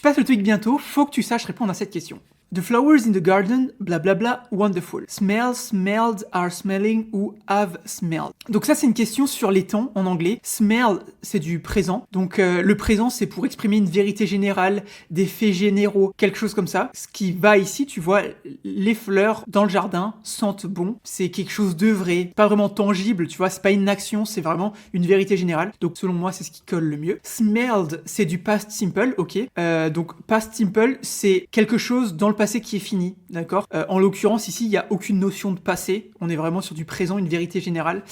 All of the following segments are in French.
passes le TOEIC bientôt, faut que tu saches répondre à cette question. The flowers in the garden, blablabla, wonderful. Smell, smelled, are smelling ou have smelled. Donc ça, c'est une question sur les temps en anglais. Smell, c'est du présent. Donc le présent, c'est pour exprimer une vérité générale, des faits généraux, quelque chose comme ça. Ce qui va ici, tu vois, les fleurs dans le jardin sentent bon. C'est quelque chose de vrai, pas vraiment tangible, tu vois. C'est pas une action, c'est vraiment une vérité générale. Donc selon moi, c'est ce qui colle le mieux. Smelled, c'est du past simple, ok. Donc past simple, c'est quelque chose dans le passé qui est fini, d'accord. En l'occurrence, ici, il n'y a aucune notion de passé. On est vraiment sur du présent, une vérité générale.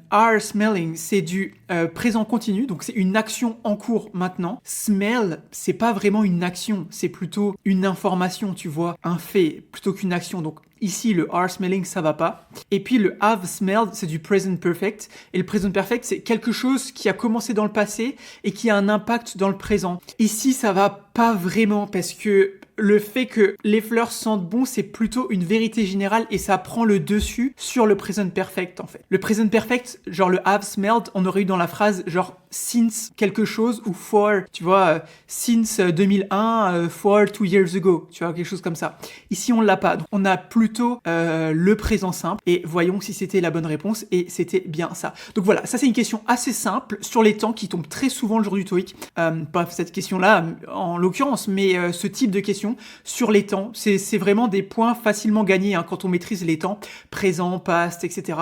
Are smelling, c'est du présent continu, donc c'est une action en cours maintenant. Smell, c'est pas vraiment une action, c'est plutôt une information, tu vois, un fait, plutôt qu'une action. Donc ici, le are smelling, ça va pas. Et puis le have smelled, c'est du present perfect. Et le present perfect, c'est quelque chose qui a commencé dans le passé et qui a un impact dans le présent. Ici, ça va pas vraiment parce que le fait que les fleurs sentent bon, c'est plutôt une vérité générale et ça prend le dessus sur le present perfect en fait. Le present perfect, genre le have smelled, on aurait eu dans la phrase genre since quelque chose ou for, tu vois, since 2001, for 2 years ago, tu vois, quelque chose comme ça. Ici, on l'a pas. Donc, on a plutôt le présent simple et voyons si c'était la bonne réponse et c'était bien ça. Donc voilà, ça c'est une question assez simple sur les temps qui tombe très souvent le jour du TOEIC. Pas cette question-là en l'occurrence, mais ce type de question sur les temps, c'est vraiment des points facilement gagnés hein, quand on maîtrise les temps, présent, past, etc.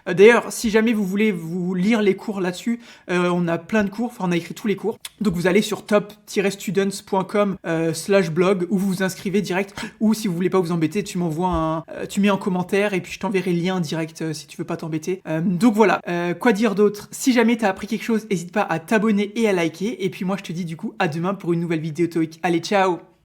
D'ailleurs, si jamais vous voulez vous lire les cours là-dessus, on a plein de cours, enfin on a écrit tous les cours. Donc vous allez sur top-students.com/blog où vous vous inscrivez direct, ou si vous voulez pas vous embêter, tu mets un commentaire et puis je t'enverrai le lien direct si tu veux pas t'embêter. Donc voilà, quoi dire d'autre? Si jamais t'as appris quelque chose, n'hésite pas à t'abonner et à liker. Et puis moi je te dis du coup à demain pour une nouvelle vidéo TOEIC. Allez, ciao!